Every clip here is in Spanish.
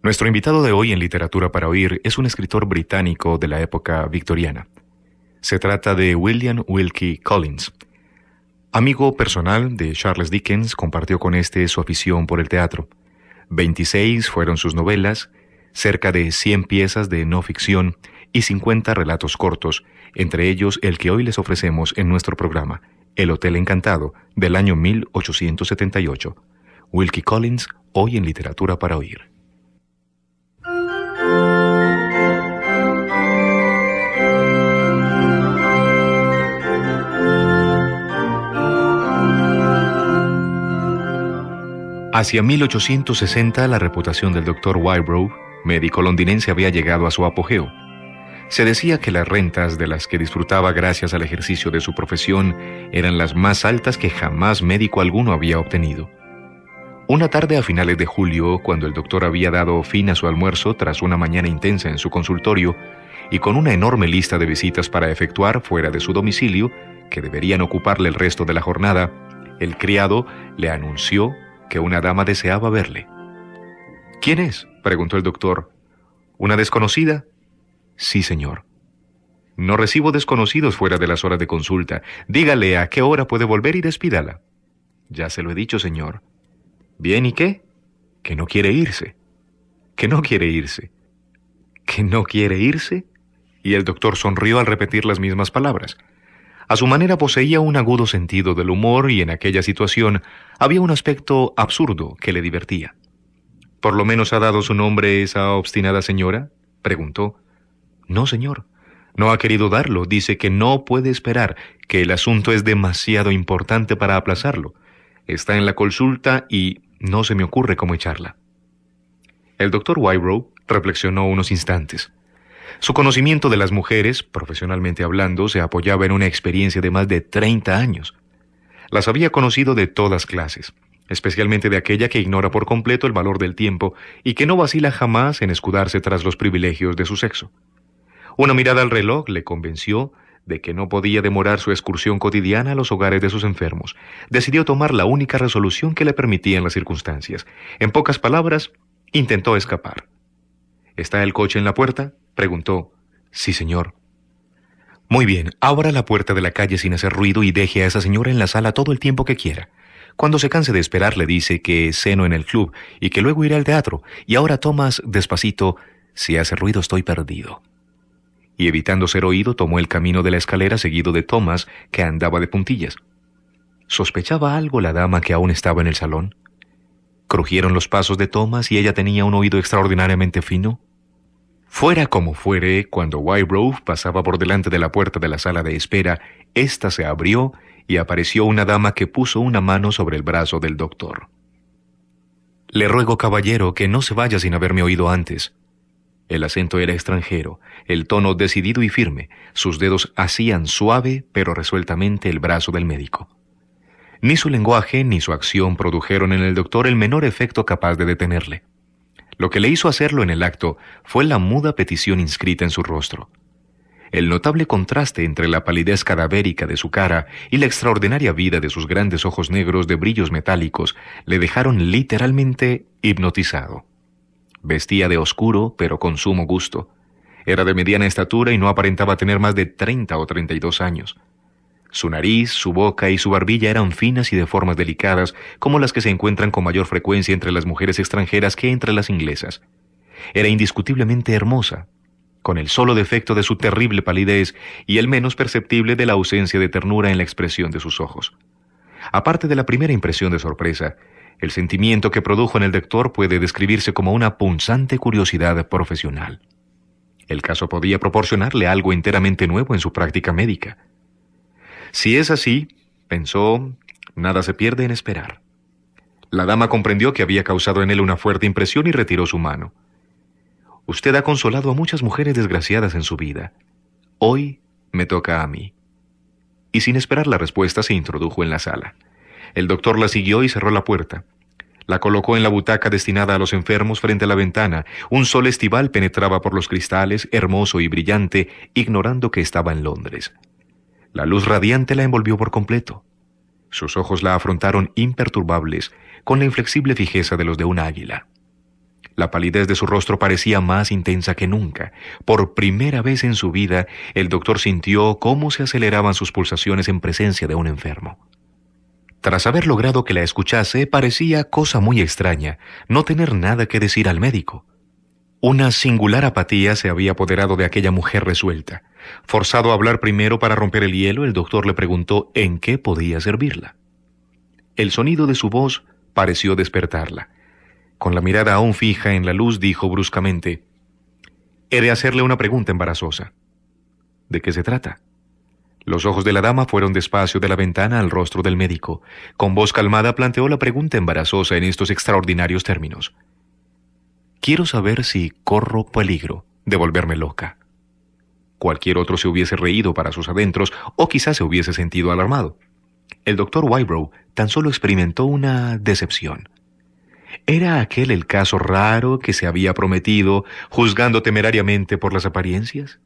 Nuestro invitado de hoy en Literatura para Oír es un escritor británico de la época victoriana. Se trata de William Wilkie Collins. Amigo personal de Charles Dickens, compartió con este su afición por el teatro. 26 fueron sus novelas, cerca de 100 piezas de no ficción y 50 relatos cortos, entre ellos el que hoy les ofrecemos en nuestro programa, El Hotel Encantado, del año 1878. Wilkie Collins, hoy en Literatura para Oír. Hacia 1860, la reputación del Dr. Wybrow, médico londinense, había llegado a su apogeo. Se decía que las rentas de las que disfrutaba gracias al ejercicio de su profesión eran las más altas que jamás médico alguno había obtenido. Una tarde a finales de julio, cuando el doctor había dado fin a su almuerzo tras una mañana intensa en su consultorio y con una enorme lista de visitas para efectuar fuera de su domicilio, que deberían ocuparle el resto de la jornada, el criado le anunció que una dama deseaba verle. «¿Quién es?», preguntó el doctor. «¿Una desconocida?». «Sí, señor». «No recibo desconocidos fuera de las horas de consulta. Dígale a qué hora puede volver y despídala». «Ya se lo he dicho, señor». «Bien, ¿y qué?». «Que no quiere irse». «Que no quiere irse». «¿Que no quiere irse?». Y el doctor sonrió al repetir las mismas palabras. A su manera poseía un agudo sentido del humor y en aquella situación había un aspecto absurdo que le divertía. «¿Por lo menos ha dado su nombre esa obstinada señora?», preguntó. «No, señor. No ha querido darlo. Dice que no puede esperar, que el asunto es demasiado importante para aplazarlo. Está en la consulta y no se me ocurre cómo echarla». El doctor Wybrow reflexionó unos instantes. Su conocimiento de las mujeres, profesionalmente hablando, se apoyaba en una experiencia de más de 30 años. Las había conocido de todas clases, especialmente de aquella que ignora por completo el valor del tiempo y que no vacila jamás en escudarse tras los privilegios de su sexo. Una mirada al reloj le convenció de que no podía demorar su excursión cotidiana a los hogares de sus enfermos. Decidió tomar la única resolución que le permitían las circunstancias. En pocas palabras, intentó escapar. «¿Está el coche en la puerta?», preguntó. «Sí, señor». «Muy bien, abra la puerta de la calle sin hacer ruido y deje a esa señora en la sala todo el tiempo que quiera. Cuando se canse de esperar le dice que ceno en el club y que luego irá al teatro. Y ahora, Thomas, despacito, si hace ruido estoy perdido». Y evitando ser oído, tomó el camino de la escalera seguido de Thomas, que andaba de puntillas. ¿Sospechaba algo la dama que aún estaba en el salón? ¿Crujieron los pasos de Thomas y ella tenía un oído extraordinariamente fino? Fuera como fuere, cuando Wybrow pasaba por delante de la puerta de la sala de espera, ésta se abrió y apareció una dama que puso una mano sobre el brazo del doctor. «Le ruego, caballero, que no se vaya sin haberme oído antes». El acento era extranjero, el tono decidido y firme. Sus dedos hacían suave pero resueltamente el brazo del médico. Ni su lenguaje ni su acción produjeron en el doctor el menor efecto capaz de detenerle. Lo que le hizo hacerlo en el acto fue la muda petición inscrita en su rostro. El notable contraste entre la palidez cadavérica de su cara y la extraordinaria vida de sus grandes ojos negros de brillos metálicos le dejaron literalmente hipnotizado. Vestía de oscuro, pero con sumo gusto. Era de mediana estatura y no aparentaba tener más de 30 o 32 años. Su nariz, su boca y su barbilla eran finas y de formas delicadas, como las que se encuentran con mayor frecuencia entre las mujeres extranjeras que entre las inglesas. Era indiscutiblemente hermosa, con el solo defecto de su terrible palidez y el menos perceptible de la ausencia de ternura en la expresión de sus ojos. Aparte de la primera impresión de sorpresa, el sentimiento que produjo en el doctor puede describirse como una punzante curiosidad profesional. El caso podía proporcionarle algo enteramente nuevo en su práctica médica. Si es así, pensó, nada se pierde en esperar. La dama comprendió que había causado en él una fuerte impresión y retiró su mano. «Usted ha consolado a muchas mujeres desgraciadas en su vida. Hoy me toca a mí». Y sin esperar la respuesta se introdujo en la sala. El doctor la siguió y cerró la puerta. La colocó en la butaca destinada a los enfermos frente a la ventana. Un sol estival penetraba por los cristales, hermoso y brillante, ignorando que estaba en Londres. La luz radiante la envolvió por completo. Sus ojos la afrontaron imperturbables, con la inflexible fijeza de los de un águila. La palidez de su rostro parecía más intensa que nunca. Por primera vez en su vida, el doctor sintió cómo se aceleraban sus pulsaciones en presencia de un enfermo. Tras haber logrado que la escuchase, parecía cosa muy extraña no tener nada que decir al médico. Una singular apatía se había apoderado de aquella mujer resuelta. Forzado a hablar primero para romper el hielo, el doctor le preguntó en qué podía servirla. El sonido de su voz pareció despertarla. Con la mirada aún fija en la luz, dijo bruscamente: «He de hacerle una pregunta embarazosa». «¿De qué se trata?». Los ojos de la dama fueron despacio de la ventana al rostro del médico. Con voz calmada planteó la pregunta embarazosa en estos extraordinarios términos: «Quiero saber si corro peligro de volverme loca». Cualquier otro se hubiese reído para sus adentros o quizás se hubiese sentido alarmado. El doctor Wybrow tan solo experimentó una decepción. ¿Era aquel el caso raro que se había prometido, juzgando temerariamente por las apariencias?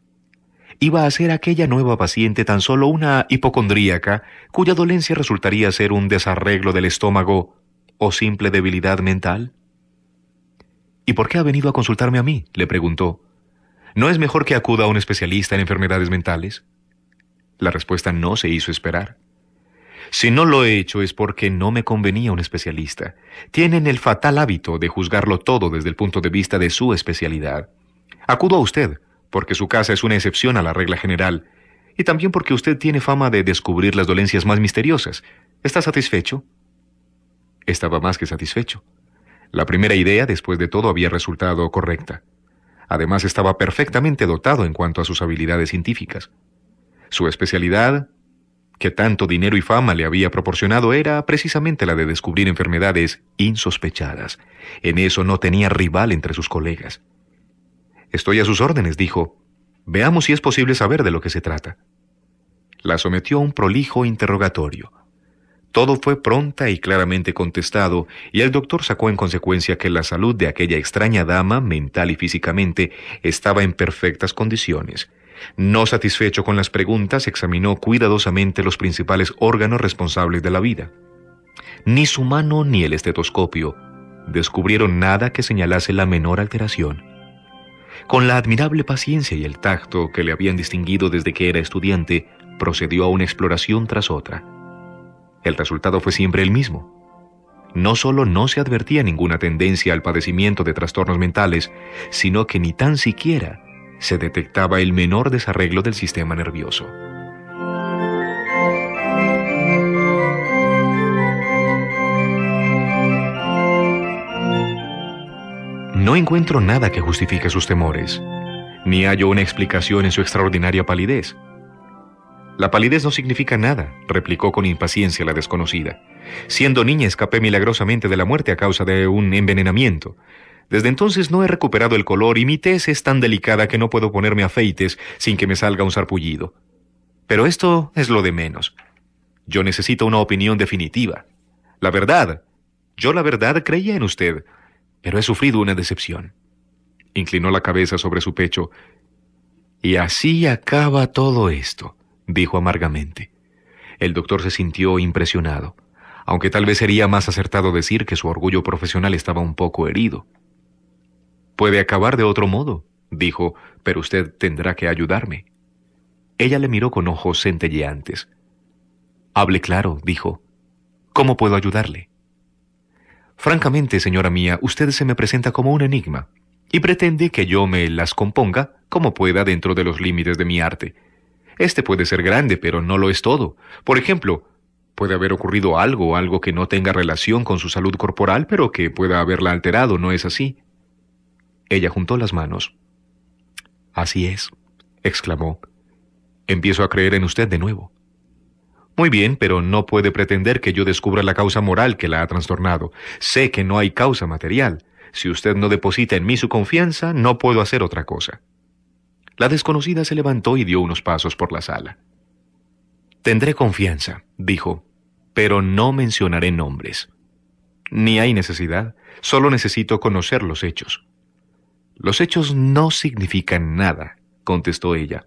¿Iba a ser aquella nueva paciente tan solo una hipocondríaca, cuya dolencia resultaría ser un desarreglo del estómago o simple debilidad mental? «¿Y por qué ha venido a consultarme a mí?», le preguntó. «¿No es mejor que acuda a un especialista en enfermedades mentales?». La respuesta no se hizo esperar. «Si no lo he hecho es porque no me convenía un especialista. Tienen el fatal hábito de juzgarlo todo desde el punto de vista de su especialidad. Acudo a usted, porque su casa es una excepción a la regla general, y también porque usted tiene fama de descubrir las dolencias más misteriosas. ¿Está satisfecho?». Estaba más que satisfecho. La primera idea, después de todo, había resultado correcta. Además, estaba perfectamente dotado en cuanto a sus habilidades científicas. Su especialidad, que tanto dinero y fama le había proporcionado, era precisamente la de descubrir enfermedades insospechadas. En eso no tenía rival entre sus colegas. «Estoy a sus órdenes», dijo. «Veamos si es posible saber de lo que se trata». La sometió a un prolijo interrogatorio. Todo fue pronta y claramente contestado, y el doctor sacó en consecuencia que la salud de aquella extraña dama, mental y físicamente, estaba en perfectas condiciones. No satisfecho con las preguntas, examinó cuidadosamente los principales órganos responsables de la vida. Ni su mano ni el estetoscopio descubrieron nada que señalase la menor alteración. Con la admirable paciencia y el tacto que le habían distinguido desde que era estudiante, procedió a una exploración tras otra. El resultado fue siempre el mismo. No solo no se advertía ninguna tendencia al padecimiento de trastornos mentales, sino que ni tan siquiera se detectaba el menor desarreglo del sistema nervioso. «No encuentro nada que justifique sus temores, ni hallo una explicación en su extraordinaria palidez». «La palidez no significa nada», replicó con impaciencia la desconocida. «Siendo niña escapé milagrosamente de la muerte a causa de un envenenamiento. Desde entonces no he recuperado el color y mi tez es tan delicada que no puedo ponerme afeites sin que me salga un sarpullido. Pero esto es lo de menos. Yo necesito una opinión definitiva. La verdad creía en usted, pero he sufrido una decepción». Inclinó la cabeza sobre su pecho. «Y así acaba todo esto», dijo amargamente. El doctor se sintió impresionado, aunque tal vez sería más acertado decir que su orgullo profesional estaba un poco herido. «Puede acabar de otro modo», dijo, «pero usted tendrá que ayudarme». Ella le miró con ojos centelleantes. «Hable claro», dijo. «¿Cómo puedo ayudarle?». «Francamente, señora mía, usted se me presenta como un enigma, y pretende que yo me las componga como pueda dentro de los límites de mi arte. Este puede ser grande, pero no lo es todo. Por ejemplo, puede haber ocurrido algo que no tenga relación con su salud corporal, pero que pueda haberla alterado, ¿no es así?». Ella juntó las manos. «Así es», exclamó. «Empiezo a creer en usted de nuevo». «Muy bien, pero no puede pretender que yo descubra la causa moral que la ha trastornado. Sé que no hay causa material. Si usted no deposita en mí su confianza, no puedo hacer otra cosa». La desconocida se levantó y dio unos pasos por la sala. «Tendré confianza», dijo, «pero no mencionaré nombres». «Ni hay necesidad. Solo necesito conocer los hechos». «Los hechos no significan nada», contestó ella.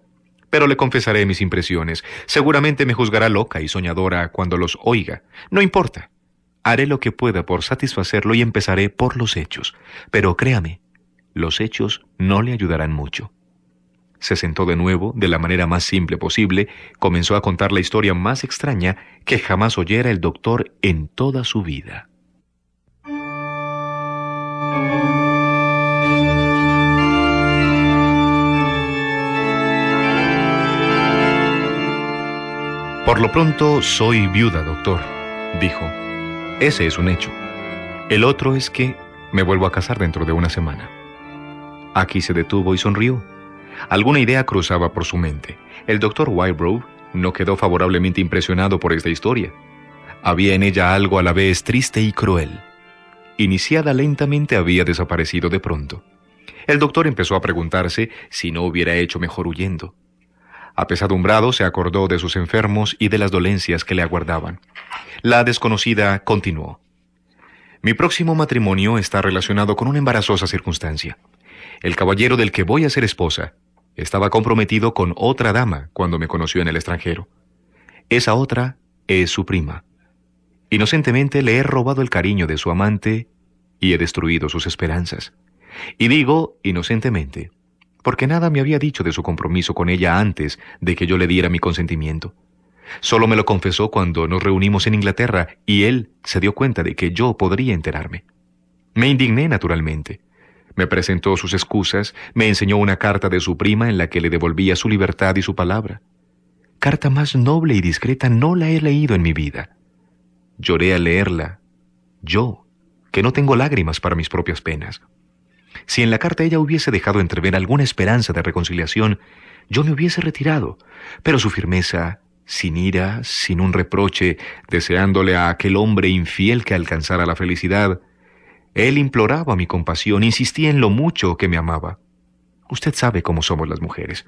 «Pero le confesaré mis impresiones. Seguramente me juzgará loca y soñadora cuando los oiga. No importa. Haré lo que pueda por satisfacerlo y empezaré por los hechos. Pero créame, los hechos no le ayudarán mucho. Se sentó de nuevo, de la manera más simple posible, comenzó a contar la historia más extraña que jamás oyera el doctor en toda su vida. Por lo pronto, soy viuda, doctor, dijo. Ese es un hecho. El otro es que me vuelvo a casar dentro de una semana. Aquí se detuvo y sonrió. Alguna idea cruzaba por su mente. El doctor Wybrow no quedó favorablemente impresionado por esta historia. Había en ella algo a la vez triste y cruel. Iniciada lentamente, había desaparecido de pronto. El doctor empezó a preguntarse si no hubiera hecho mejor huyendo. Apesadumbrado, se acordó de sus enfermos y de las dolencias que le aguardaban. La desconocida continuó. Mi próximo matrimonio está relacionado con una embarazosa circunstancia. El caballero del que voy a ser esposa estaba comprometido con otra dama cuando me conoció en el extranjero. Esa otra es su prima. Inocentemente le he robado el cariño de su amante y he destruido sus esperanzas. Y digo inocentemente, porque nada me había dicho de su compromiso con ella antes de que yo le diera mi consentimiento. Solo me lo confesó cuando nos reunimos en Inglaterra y él se dio cuenta de que yo podría enterarme. Me indigné naturalmente. Me presentó sus excusas, me enseñó una carta de su prima en la que le devolvía su libertad y su palabra. Carta más noble y discreta no la he leído en mi vida. Lloré al leerla, yo, que no tengo lágrimas para mis propias penas. Si en la carta ella hubiese dejado entrever alguna esperanza de reconciliación, yo me hubiese retirado, pero su firmeza, sin ira, sin un reproche, deseándole a aquel hombre infiel que alcanzara la felicidad, él imploraba mi compasión, insistía en lo mucho que me amaba. Usted sabe cómo somos las mujeres.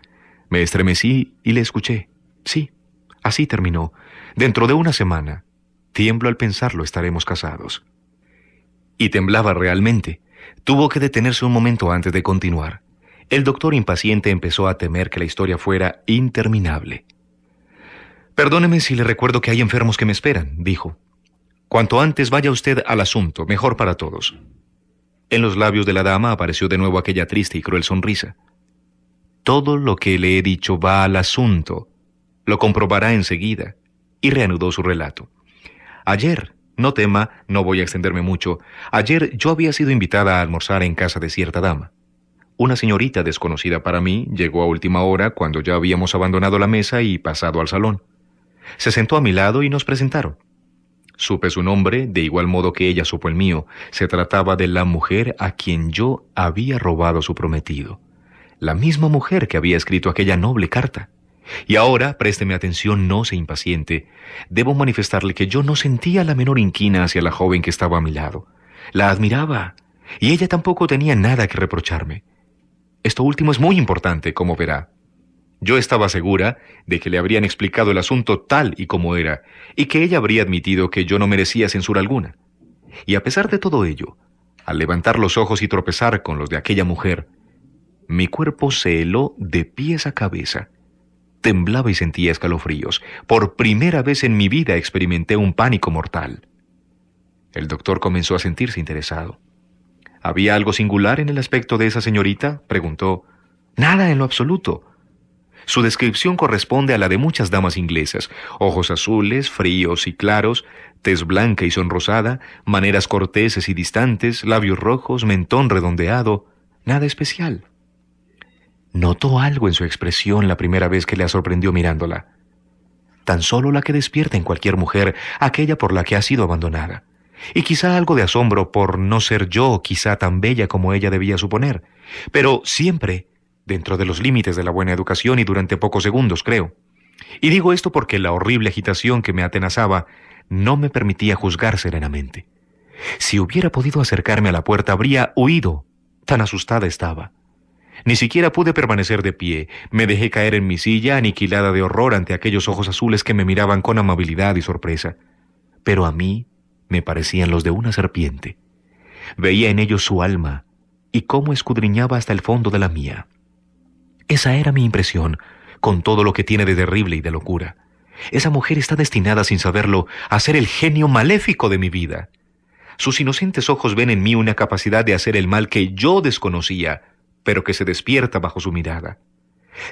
Me estremecí y le escuché. Sí, así terminó. Dentro de una semana, tiemblo al pensarlo, estaremos casados. Y temblaba realmente. Tuvo que detenerse un momento antes de continuar. El doctor impaciente empezó a temer que la historia fuera interminable. Perdóneme si le recuerdo que hay enfermos que me esperan, dijo. Cuanto antes vaya usted al asunto, mejor para todos. En los labios de la dama apareció de nuevo aquella triste y cruel sonrisa. Todo lo que le he dicho va al asunto. Lo comprobará enseguida. Y reanudó su relato. Ayer, no tema, no voy a extenderme mucho, ayer yo había sido invitada a almorzar en casa de cierta dama. Una señorita desconocida para mí llegó a última hora cuando ya habíamos abandonado la mesa y pasado al salón. Se sentó a mi lado y nos presentaron. Supe su nombre, de igual modo que ella supo el mío. Se trataba de la mujer a quien yo había robado su prometido. La misma mujer que había escrito aquella noble carta. Y ahora, présteme atención, no se impaciente. Debo manifestarle que yo no sentía la menor inquina hacia la joven que estaba a mi lado. La admiraba, y ella tampoco tenía nada que reprocharme. Esto último es muy importante, como verá. Yo estaba segura de que le habrían explicado el asunto tal y como era, y que ella habría admitido que yo no merecía censura alguna. Y a pesar de todo ello, al levantar los ojos y tropezar con los de aquella mujer, mi cuerpo se heló de pies a cabeza. Temblaba y sentía escalofríos. Por primera vez en mi vida experimenté un pánico mortal. El doctor comenzó a sentirse interesado. ¿Había algo singular en el aspecto de esa señorita?, preguntó. Nada en lo absoluto. Su descripción corresponde a la de muchas damas inglesas. Ojos azules, fríos y claros, tez blanca y sonrosada, maneras corteses y distantes, labios rojos, mentón redondeado. Nada especial. Notó algo en su expresión la primera vez que la sorprendió mirándola. Tan solo la que despierta en cualquier mujer, aquella por la que ha sido abandonada. Y quizá algo de asombro por no ser yo quizá tan bella como ella debía suponer. Pero siempre dentro de los límites de la buena educación y durante pocos segundos, creo. Y digo esto porque la horrible agitación que me atenazaba no me permitía juzgar serenamente. Si hubiera podido acercarme a la puerta, habría huido. Tan asustada estaba. Ni siquiera pude permanecer de pie. Me dejé caer en mi silla, aniquilada de horror ante aquellos ojos azules que me miraban con amabilidad y sorpresa. Pero a mí me parecían los de una serpiente. Veía en ellos su alma y cómo escudriñaba hasta el fondo de la mía. Esa era mi impresión, con todo lo que tiene de terrible y de locura. Esa mujer está destinada, sin saberlo, a ser el genio maléfico de mi vida. Sus inocentes ojos ven en mí una capacidad de hacer el mal que yo desconocía, pero que se despierta bajo su mirada.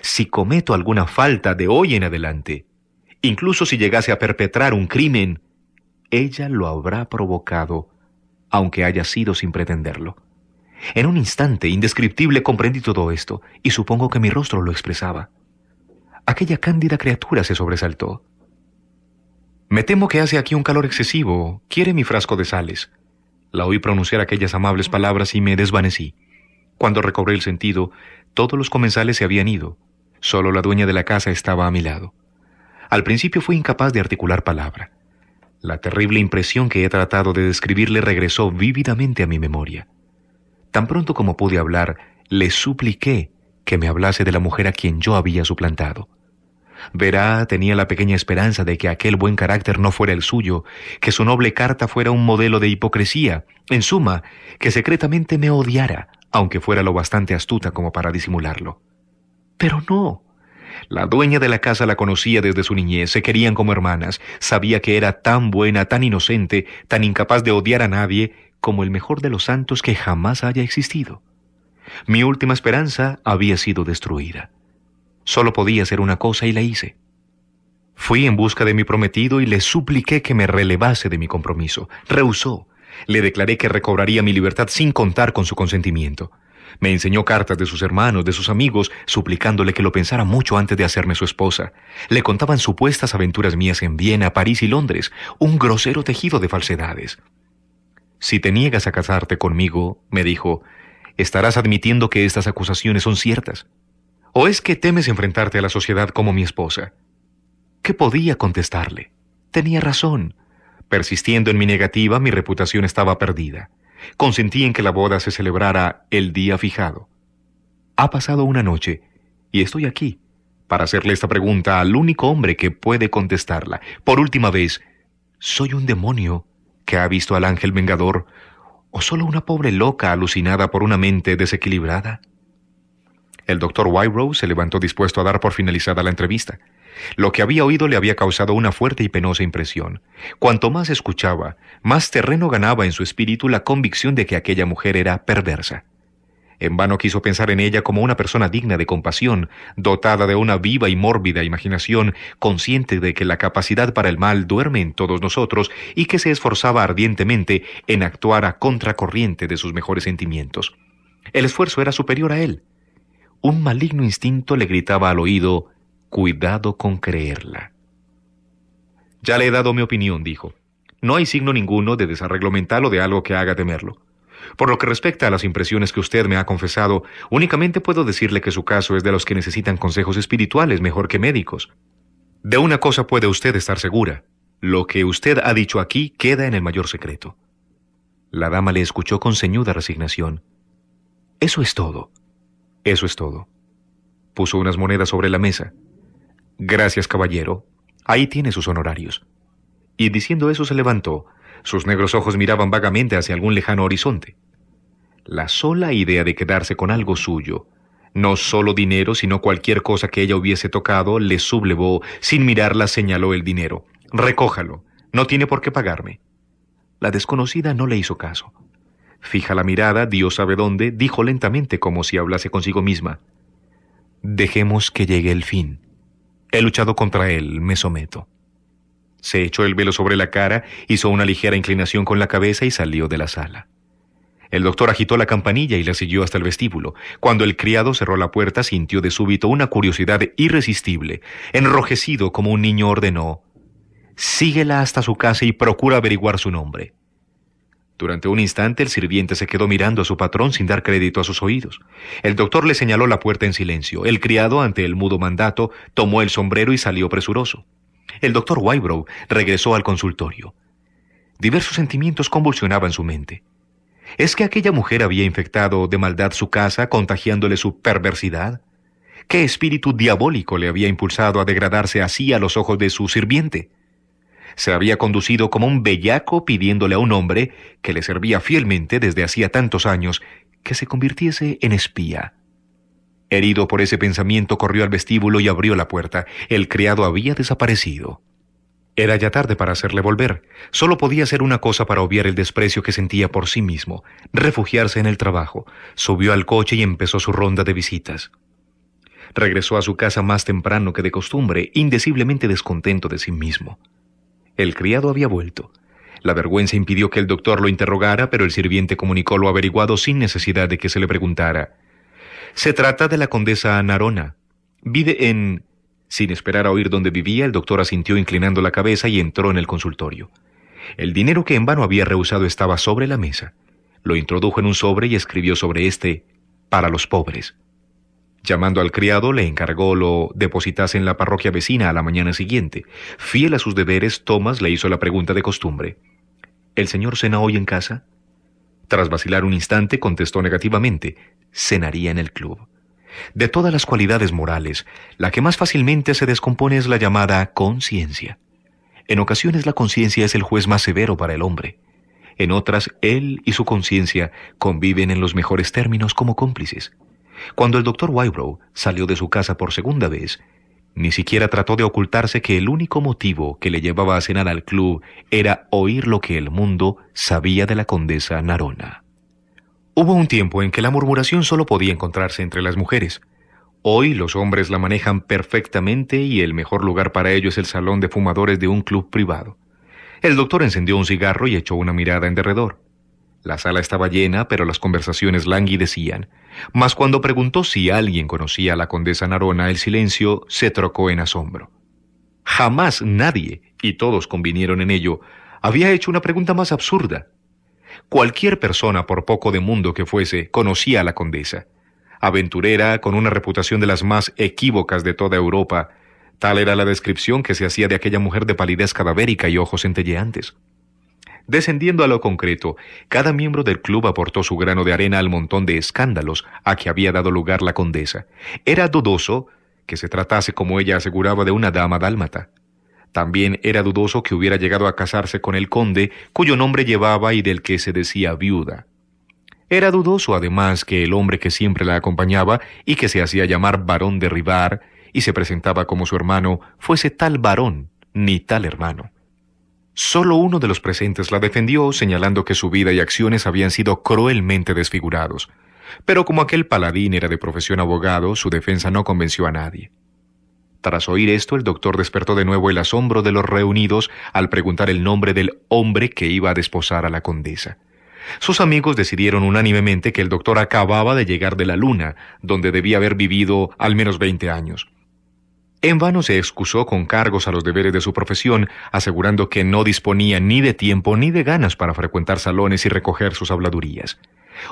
Si cometo alguna falta de hoy en adelante, incluso si llegase a perpetrar un crimen, ella lo habrá provocado, aunque haya sido sin pretenderlo. En un instante indescriptible comprendí todo esto, y supongo que mi rostro lo expresaba. Aquella cándida criatura se sobresaltó. «Me temo que hace aquí un calor excesivo. ¿Quiere mi frasco de sales?» La oí pronunciar aquellas amables palabras y me desvanecí. Cuando recobré el sentido, todos los comensales se habían ido. Solo la dueña de la casa estaba a mi lado. Al principio fui incapaz de articular palabra. La terrible impresión que he tratado de describirle regresó vívidamente a mi memoria. Tan pronto como pude hablar, le supliqué que me hablase de la mujer a quien yo había suplantado. Verá, tenía la pequeña esperanza de que aquel buen carácter no fuera el suyo, que su noble carta fuera un modelo de hipocresía, en suma, que secretamente me odiara, aunque fuera lo bastante astuta como para disimularlo. Pero no. La dueña de la casa la conocía desde su niñez, se querían como hermanas, sabía que era tan buena, tan inocente, tan incapaz de odiar a nadie, como el mejor de los santos que jamás haya existido. Mi última esperanza había sido destruida. Solo podía hacer una cosa y la hice. Fui en busca de mi prometido y le supliqué que me relevase de mi compromiso. Rehusó. Le declaré que recobraría mi libertad sin contar con su consentimiento. Me enseñó cartas de sus hermanos, de sus amigos, suplicándole que lo pensara mucho antes de hacerme su esposa. Le contaban supuestas aventuras mías en Viena, París y Londres, un grosero tejido de falsedades. «Si te niegas a casarte conmigo», me dijo, «estarás admitiendo que estas acusaciones son ciertas. ¿O es que temes enfrentarte a la sociedad como mi esposa?» ¿Qué podía contestarle? Tenía razón. Persistiendo en mi negativa, mi reputación estaba perdida. Consentí en que la boda se celebrara el día fijado. Ha pasado una noche, y estoy aquí, para hacerle esta pregunta al único hombre que puede contestarla. Por última vez, ¿soy un demonio que ha visto al ángel vengador, o solo una pobre loca alucinada por una mente desequilibrada? El doctor Wybrow se levantó dispuesto a dar por finalizada la entrevista. Lo que había oído le había causado una fuerte y penosa impresión. Cuanto más escuchaba, más terreno ganaba en su espíritu la convicción de que aquella mujer era perversa. En vano quiso pensar en ella como una persona digna de compasión, dotada de una viva y mórbida imaginación, consciente de que la capacidad para el mal duerme en todos nosotros y que se esforzaba ardientemente en actuar a contracorriente de sus mejores sentimientos. El esfuerzo era superior a él. Un maligno instinto le gritaba al oído: «Cuidado con creerla». «Ya le he dado mi opinión», dijo. «No hay signo ninguno de desarreglo mental o de algo que haga temerlo. Por lo que respecta a las impresiones que usted me ha confesado, únicamente puedo decirle que su caso es de los que necesitan consejos espirituales mejor que médicos. De una cosa puede usted estar segura: lo que usted ha dicho aquí queda en el mayor secreto». La dama le escuchó con ceñuda resignación. «Eso es todo. Eso es todo». Puso unas monedas sobre la mesa. «Gracias, caballero. Ahí tiene sus honorarios». Y diciendo eso se levantó. Sus negros ojos miraban vagamente hacia algún lejano horizonte. La sola idea de quedarse con algo suyo, no solo dinero, sino cualquier cosa que ella hubiese tocado, le sublevó. Sin mirarla señaló el dinero. «Recójalo. No tiene por qué pagarme». La desconocida no le hizo caso. Fija la mirada, Dios sabe dónde, dijo lentamente como si hablase consigo misma: «Dejemos que llegue el fin. He luchado contra él, me someto». Se echó el velo sobre la cara, hizo una ligera inclinación con la cabeza y salió de la sala. El doctor agitó la campanilla y la siguió hasta el vestíbulo. Cuando el criado cerró la puerta, sintió de súbito una curiosidad irresistible. Enrojecido como un niño, ordenó: «Síguela hasta su casa y procura averiguar su nombre». Durante un instante el sirviente se quedó mirando a su patrón sin dar crédito a sus oídos. El doctor le señaló la puerta en silencio. El criado, ante el mudo mandato, tomó el sombrero y salió presuroso. El doctor Wybrow regresó al consultorio. Diversos sentimientos convulsionaban su mente. ¿Es que aquella mujer había infectado de maldad su casa, contagiándole su perversidad? ¿Qué espíritu diabólico le había impulsado a degradarse así a los ojos de su sirviente? Se había conducido como un bellaco pidiéndole a un hombre que le servía fielmente desde hacía tantos años que se convirtiese en espía. Herido por ese pensamiento, corrió al vestíbulo y abrió la puerta. El criado había desaparecido. Era ya tarde para hacerle volver. Solo podía hacer una cosa para obviar el desprecio que sentía por sí mismo: refugiarse en el trabajo. Subió al coche y empezó su ronda de visitas. Regresó a su casa más temprano que de costumbre, indeciblemente descontento de sí mismo. El criado había vuelto. La vergüenza impidió que el doctor lo interrogara, pero el sirviente comunicó lo averiguado sin necesidad de que se le preguntara. Se trata de la condesa Narona. Vive en... Sin esperar a oír dónde vivía, el doctor asintió inclinando la cabeza y entró en el consultorio. El dinero que en vano había rehusado estaba sobre la mesa. Lo introdujo en un sobre y escribió sobre este: para los pobres. Llamando al criado, le encargó lo depositase en la parroquia vecina a la mañana siguiente. Fiel a sus deberes, Thomas le hizo la pregunta de costumbre: ¿el señor cena hoy en casa? Tras vacilar un instante, contestó negativamente: cenaría en el club. De todas las cualidades morales, la que más fácilmente se descompone es la llamada conciencia. En ocasiones la conciencia es el juez más severo para el hombre. En otras, él y su conciencia conviven en los mejores términos como cómplices. Cuando el doctor Wybrow salió de su casa por segunda vez, ni siquiera trató de ocultarse que el único motivo que le llevaba a cenar al club era oír lo que el mundo sabía de la condesa Narona. Hubo un tiempo en que la murmuración solo podía encontrarse entre las mujeres. Hoy los hombres la manejan perfectamente y el mejor lugar para ello es el salón de fumadores de un club privado. El doctor encendió un cigarro y echó una mirada en derredor. La sala estaba llena, pero las conversaciones languidecían. Mas cuando preguntó si alguien conocía a la condesa Narona, el silencio se trocó en asombro. Jamás nadie, y todos convinieron en ello, había hecho una pregunta más absurda. Cualquier persona, por poco de mundo que fuese, conocía a la condesa. Aventurera, con una reputación de las más equívocas de toda Europa, tal era la descripción que se hacía de aquella mujer de palidez cadavérica y ojos centelleantes. Descendiendo a lo concreto, cada miembro del club aportó su grano de arena al montón de escándalos a que había dado lugar la condesa. Era dudoso que se tratase, como ella aseguraba, de una dama dálmata. También era dudoso que hubiera llegado a casarse con el conde, cuyo nombre llevaba y del que se decía viuda. Era dudoso, además, que el hombre que siempre la acompañaba y que se hacía llamar barón de Rivar y se presentaba como su hermano, fuese tal varón ni tal hermano. Solo uno de los presentes la defendió, señalando que su vida y acciones habían sido cruelmente desfigurados. Pero como aquel paladín era de profesión abogado, su defensa no convenció a nadie. Tras oír esto, el doctor despertó de nuevo el asombro de los reunidos al preguntar el nombre del hombre que iba a desposar a la condesa. Sus amigos decidieron unánimemente que el doctor acababa de llegar de la luna, donde debía haber vivido al menos 20 años. En vano se excusó con cargos a los deberes de su profesión, asegurando que no disponía ni de tiempo ni de ganas para frecuentar salones y recoger sus habladurías.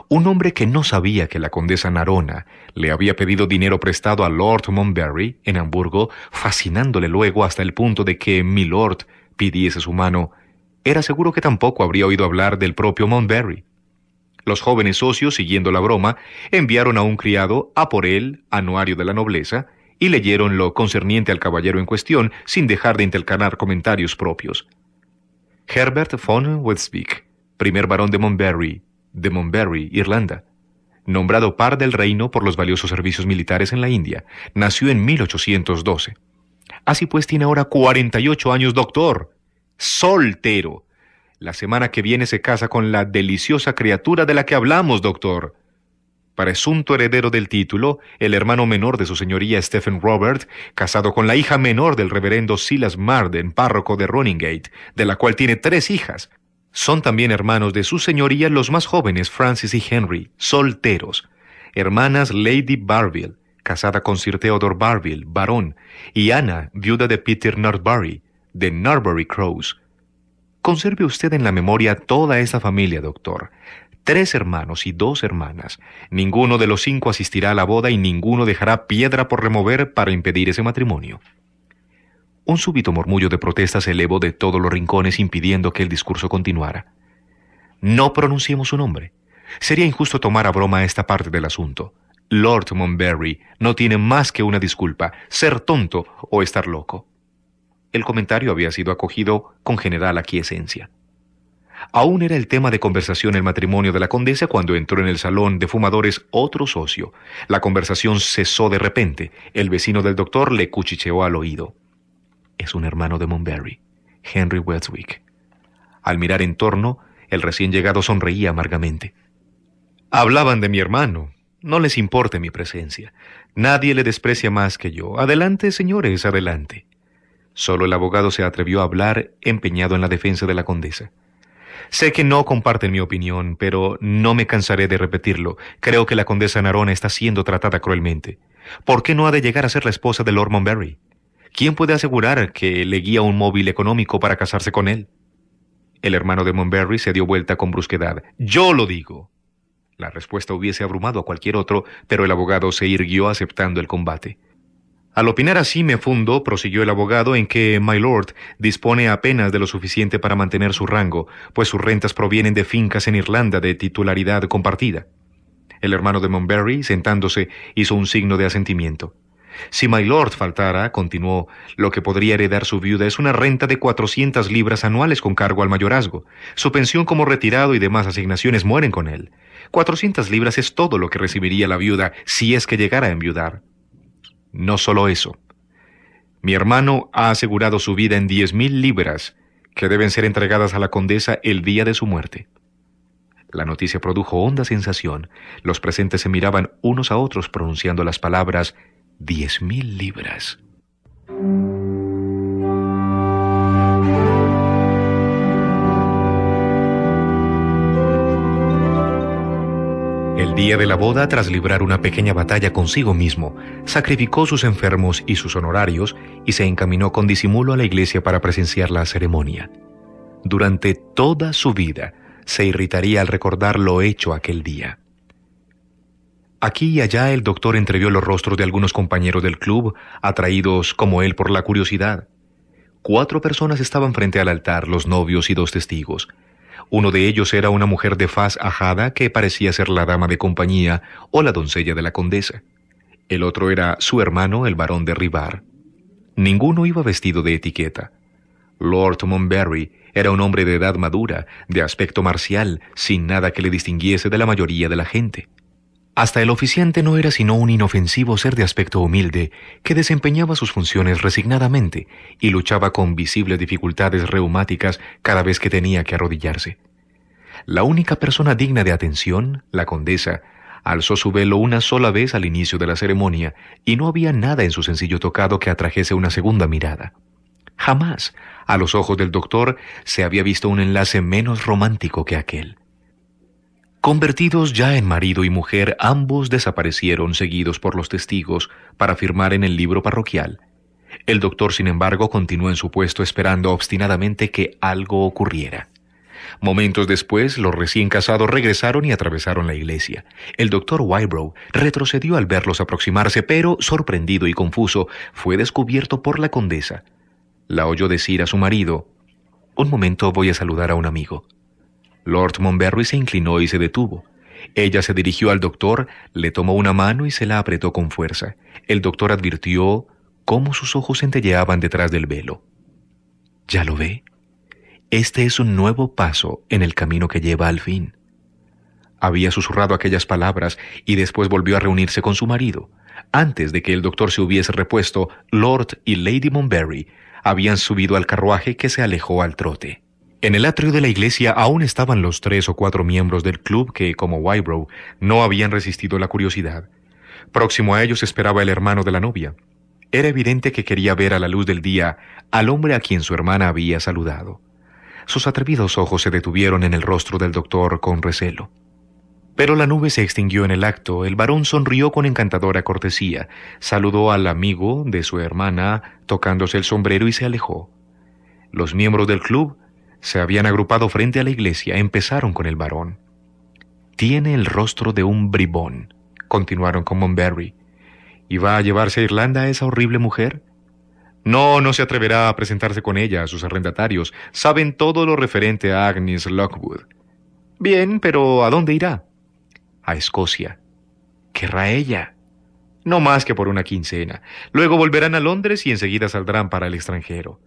Un hombre que no sabía que la condesa Narona le había pedido dinero prestado a Lord Montbarry en Hamburgo, fascinándole luego hasta el punto de que milord pidiese su mano, era seguro que tampoco habría oído hablar del propio Montbarry. Los jóvenes socios, siguiendo la broma, enviaron a un criado a por el anuario de la nobleza y leyeron lo concerniente al caballero en cuestión sin dejar de intercalar comentarios propios. Herbert von Westvik, primer barón de Montbarry, Irlanda, nombrado par del reino por los valiosos servicios militares en la India, nació en 1812. Así pues tiene ahora 48 años, doctor. Soltero. La semana que viene se casa con la deliciosa criatura de la que hablamos, doctor. Presunto heredero del título, el hermano menor de su señoría Stephen Robert, casado con la hija menor del reverendo Silas Marden, párroco de Roningate, de la cual tiene 3 hijas. Son también hermanos de su señoría los más jóvenes Francis y Henry, solteros. Hermanas Lady Barville, casada con Sir Theodore Barville, barón, y Anna, viuda de Peter Norbury, de Norbury Crows. Conserve usted en la memoria toda esta familia, doctor. 3 hermanos y 2 hermanas. Ninguno de los 5 asistirá a la boda y ninguno dejará piedra por remover para impedir ese matrimonio. Un súbito murmullo de protesta se elevó de todos los rincones, impidiendo que el discurso continuara. No pronunciemos su nombre. Sería injusto tomar a broma esta parte del asunto. Lord Montbarry no tiene más que una disculpa: ser tonto o estar loco. El comentario había sido acogido con general aquiescencia. Aún era el tema de conversación el matrimonio de la condesa cuando entró en el salón de fumadores otro socio. La conversación cesó de repente. El vecino del doctor le cuchicheó al oído. Es un hermano de Monberry, Henry Westwick. Al mirar en torno, el recién llegado sonreía amargamente. Hablaban de mi hermano. No les importe mi presencia. Nadie le desprecia más que yo. Adelante, señores, adelante. Solo el abogado se atrevió a hablar, empeñado en la defensa de la condesa. Sé que no comparten mi opinión, pero no me cansaré de repetirlo. Creo que la condesa Narona está siendo tratada cruelmente. ¿Por qué no ha de llegar a ser la esposa de Lord Monberry? ¿Quién puede asegurar que le guía un móvil económico para casarse con él? El hermano de Monberry se dio vuelta con brusquedad. ¡Yo lo digo! La respuesta hubiese abrumado a cualquier otro, pero el abogado se irguió aceptando el combate. Al opinar así me fundo, prosiguió el abogado, en que my lord dispone apenas de lo suficiente para mantener su rango, pues sus rentas provienen de fincas en Irlanda de titularidad compartida. El hermano de Monberry, sentándose, hizo un signo de asentimiento. Si my lord faltara, continuó, lo que podría heredar su viuda es una renta de 400 libras anuales con cargo al mayorazgo. Su pensión como retirado y demás asignaciones mueren con él. 400 libras es todo lo que recibiría la viuda si es que llegara a enviudar. No solo eso. Mi hermano ha asegurado su vida en 10,000 libras, que deben ser entregadas a la condesa el día de su muerte. La noticia produjo honda sensación. Los presentes se miraban unos a otros pronunciando las palabras 10,000 libras. El día de la boda, tras librar una pequeña batalla consigo mismo, sacrificó sus enfermos y sus honorarios y se encaminó con disimulo a la iglesia para presenciar la ceremonia. Durante toda su vida se irritaría al recordar lo hecho aquel día. Aquí y allá el doctor entrevió los rostros de algunos compañeros del club, atraídos como él por la curiosidad. 4 personas estaban frente al altar, los novios y 2 testigos. Uno de ellos era una mujer de faz ajada que parecía ser la dama de compañía o la doncella de la condesa. El otro era su hermano, el barón de Rivar. Ninguno iba vestido de etiqueta. Lord Monberry era un hombre de edad madura, de aspecto marcial, sin nada que le distinguiese de la mayoría de la gente. Hasta el oficiante no era sino un inofensivo ser de aspecto humilde que desempeñaba sus funciones resignadamente y luchaba con visibles dificultades reumáticas cada vez que tenía que arrodillarse. La única persona digna de atención, la condesa, alzó su velo una sola vez al inicio de la ceremonia y no había nada en su sencillo tocado que atrajese una segunda mirada. Jamás, a los ojos del doctor, se había visto un enlace menos romántico que aquel. Convertidos ya en marido y mujer, ambos desaparecieron seguidos por los testigos para firmar en el libro parroquial. El doctor, sin embargo, continuó en su puesto esperando obstinadamente que algo ocurriera. Momentos después, los recién casados regresaron y atravesaron la iglesia. El doctor Wybrow retrocedió al verlos aproximarse, pero, sorprendido y confuso, fue descubierto por la condesa. La oyó decir a su marido: «Un momento, voy a saludar a un amigo». Lord Monberry se inclinó y se detuvo. Ella se dirigió al doctor, le tomó una mano y se la apretó con fuerza. El doctor advirtió cómo sus ojos centelleaban detrás del velo. «¿Ya lo ve? Este es un nuevo paso en el camino que lleva al fin». Había susurrado aquellas palabras y después volvió a reunirse con su marido. Antes de que el doctor se hubiese repuesto, Lord y Lady Monberry habían subido al carruaje que se alejó al trote. En el atrio de la iglesia aún estaban los 3 o 4 miembros del club que, como Wybrow, no habían resistido la curiosidad. Próximo a ellos esperaba el hermano de la novia. Era evidente que quería ver a la luz del día al hombre a quien su hermana había saludado. Sus atrevidos ojos se detuvieron en el rostro del doctor con recelo. Pero la nube se extinguió en el acto. El varón sonrió con encantadora cortesía, saludó al amigo de su hermana, tocándose el sombrero y se alejó. Los miembros del club se habían agrupado frente a la iglesia. Empezaron con el varón. «Tiene el rostro de un bribón», continuaron con Monberry. «¿Y va a llevarse a Irlanda a esa horrible mujer?» No se atreverá a presentarse con ella a sus arrendatarios. Saben todo lo referente a Agnes Lockwood. Bien, pero ¿a dónde irá? A Escocia. ¿Querrá ella? No más que por una quincena. Luego volverán a Londres y enseguida saldrán para el extranjero.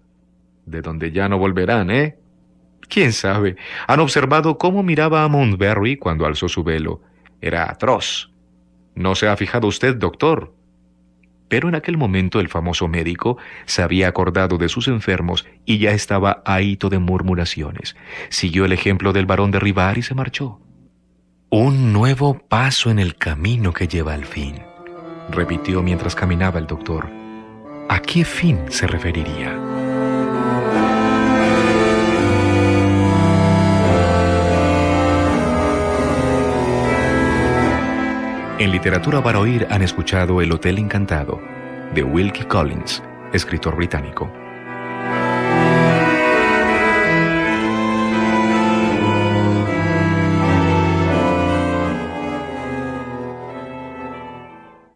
De donde ya no volverán, ¿eh? ¿Quién sabe? ¿Han observado cómo miraba a Montberry cuando alzó su velo? Era atroz. ¿No se ha fijado usted, doctor? Pero en aquel momento el famoso médico se había acordado de sus enfermos y ya estaba ahito de murmuraciones. Siguió el ejemplo del barón de Rivar y se marchó. Un nuevo paso en el camino que lleva al fin, repitió mientras caminaba el doctor. ¿A qué fin se referiría? En Literatura para Oír han escuchado El Hotel Encantado, de Wilkie Collins, escritor británico.